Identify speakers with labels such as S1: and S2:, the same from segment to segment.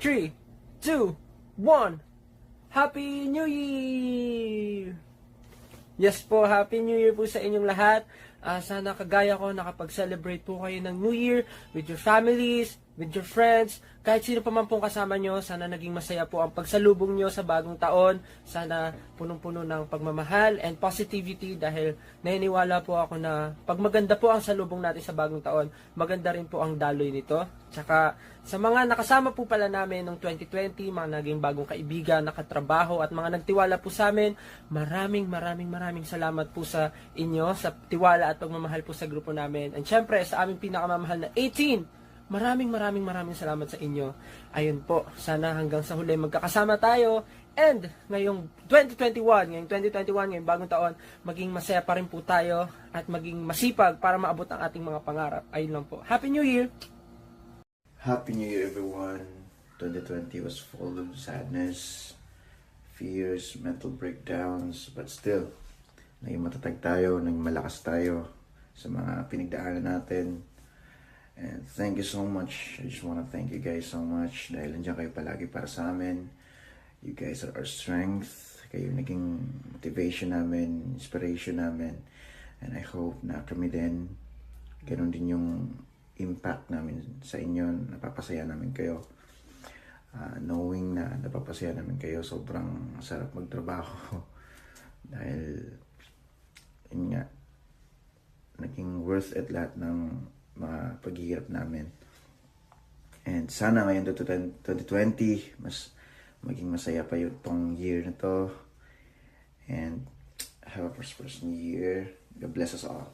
S1: 3, 2, 1. Happy New Year! Yes po, Happy New Year po sa inyong lahat. Sana kagaya ko nakapag-celebrate po kayo ng New Year with your families, with your friends, kahit sino pa man pong kasama nyo. Sana naging masaya po ang pagsalubong nyo sa bagong taon. Sana punong-puno ng pagmamahal and positivity, dahil naniniwala po ako na pag maganda po ang salubong natin sa bagong taon, maganda rin po ang daloy nito. Tsaka sa mga nakasama po pala namin noong 2020, mga naging bagong kaibigan, nakatrabaho at mga nagtiwala po sa amin, maraming salamat po sa inyo, sa tiwala at pagmamahal po sa grupo namin. And syempre sa aming pinakamamahal na 18, maraming salamat sa inyo. Ayun po, sana hanggang sa huli magkakasama tayo. And ngayong 2021, ngayong bagong taon, maging masaya pa rin po tayo at maging masipag para maabot ang ating mga pangarap. Ayun lang po. Happy New Year!
S2: Happy New Year, everyone. 2020 was full of sadness, fears, mental breakdowns, but still, naging matatag tayo, naging malakas tayo sa mga pinagdaanan natin. And thank you so much. I just want to thank you guys so much dahil nandiyan kayo palagi para sa amin. You guys are our strength. Kayo naging motivation namin, inspiration namin. And I hope na kami din, ganun din yung impact namin sa inyo. Napapasaya namin kayo. Knowing na napapasaya namin kayo, sobrang sarap magtrabaho. Dahil, yun nga, naging worth it lahat ng mga paghihirap namin. And sana ngayon 2020 mas maging masaya pa yung tong year na to. And have a prosperous new year. God bless us all.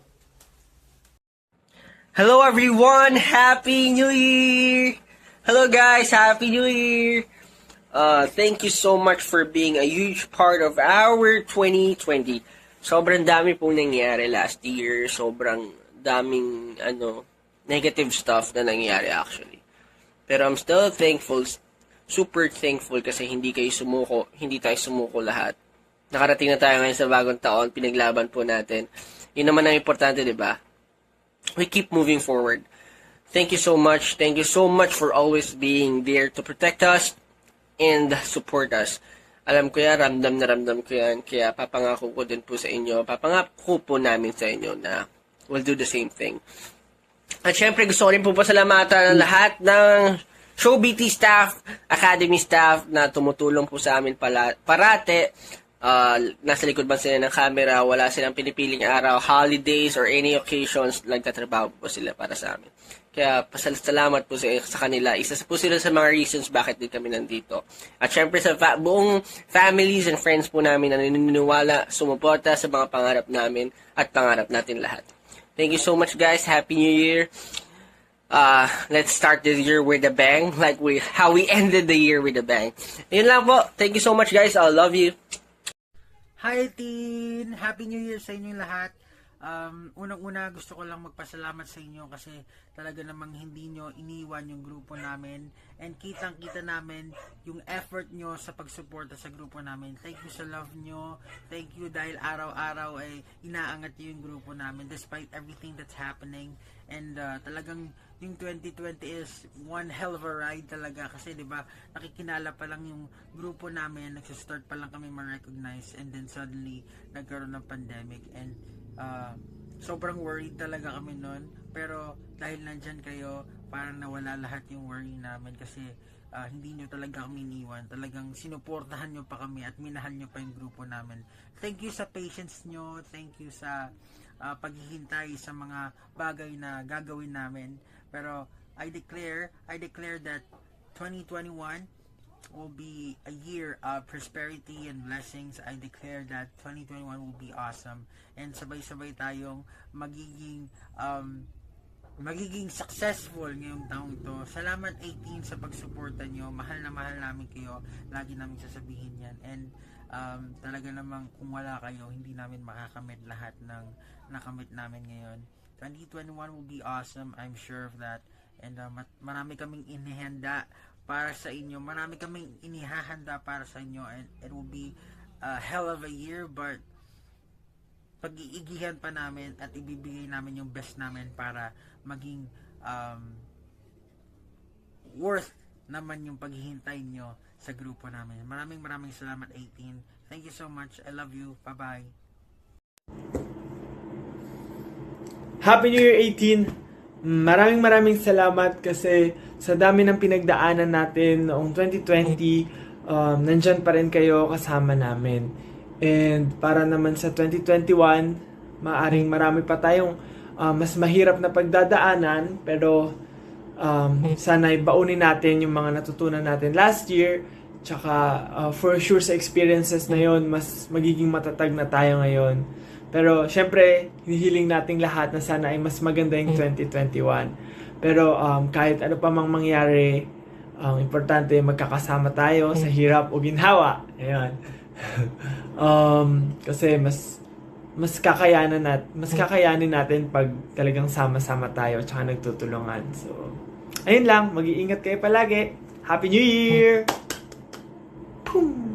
S3: Hello everyone! Happy New Year! Hello guys! Happy New Year! Thank you so much for being a huge part of our 2020. Sobrang dami pong nangyari last year. Sobrang daming negative stuff na nangyari actually. Pero I'm still thankful, super thankful kasi hindi tayo sumuko lahat. Nakarating na tayo ngayon sa bagong taon, pinaglaban po natin. Yun naman ang importante, di ba? We keep moving forward. Thank you so much. Thank you so much for always being there to protect us and support us. Alam ko yan, ramdam ko yan. Kaya papangako ko din po sa inyo, papangako po namin sa inyo na we'll do the same thing. At syempre, gusto ko rin po pasalamatan ang lahat ng ShowBT staff, Academy staff na tumutulong po sa amin parate. Nasa likod ba sila ng camera, wala silang pinipiling araw, holidays or any occasions, nagtatrabaho po sila para sa amin. Kaya pasalamat po sa kanila. Isa po sila sa mga reasons bakit din kami nandito. At syempre sa buong families and friends po namin na naniniwala, sumuporta sa mga pangarap namin at pangarap natin lahat. Thank you so much guys. Happy New Year. Let's start this year with a bang, like how we ended the year with a bang. Yun lang po. Thank you so much guys. I love you.
S4: Hi teen! Happy New Year sa inyong lahat. Unang-una gusto ko lang magpasalamat sa inyo kasi talaga namang hindi nyo iniwan yung grupo namin, and kitang-kita namin yung effort nyo sa pagsuporta sa grupo namin. Thank you sa love nyo. Thank you dahil araw-araw ay inaangat nyo yung grupo namin despite everything that's happening. And talagang yung 2020 is one hell of a ride talaga kasi 'di ba, nakikinala pa lang yung grupo namin, nagsa-start pa lang kami ma-recognize, and then suddenly nagkaroon ng pandemic, and sobrang worried talaga kami noon. Pero dahil nandyan kayo, parang nawala lahat yung worry namin kasi hindi nyo talaga kami iniwan. Talagang sinuportahan nyo pa kami at minahal nyo pa yung grupo namin. Thank you sa patience nyo. Thank you sa paghihintay sa mga bagay na gagawin namin. Pero I declare that 2021 will be a year of prosperity and blessings. I declare that 2021 will be awesome, and sabay-sabay tayong magiging successful ngayong taong ito. Salamat 18 sa pagsuporta nyo. Mahal na mahal namin kayo. Lagi namin sasabihin yan. And talaga namang kung wala kayo, hindi namin makakamit lahat ng nakamit namin ngayon. 2021 will be awesome. I'm sure of that. And marami kaming inihanda para sa inyo. Marami kaming inihahanda para sa inyo, and it will be a hell of a year, but pag-iigihan pa namin at ibibigay namin yung best namin para maging worth naman yung paghihintay nyo sa grupo namin. Maraming salamat 18. Thank you so much. I love you. Bye-bye.
S5: Happy New Year 18! Maraming salamat kasi sa dami ng pinagdaanan natin noong 2020, nandyan pa rin kayo kasama namin. And para naman sa 2021, maaring marami pa tayong mas mahirap na pagdadaanan, pero sana'y baunin natin yung mga natutunan natin last year, tsaka for sure sa experiences na yon mas magiging matatag na tayo ngayon. Pero syempre, hinihiling nating lahat na sana ay mas maganda yung 2021. Pero kahit ano pa mang mangyari, ang importante magkakasama tayo sa hirap o ginhawa. Ayan. Kasi mas kakayanin natin pag talagang sama-sama tayo at saka nagtutulungan. So, ayun lang, mag-iingat kayo palagi. Happy New Year! Boom!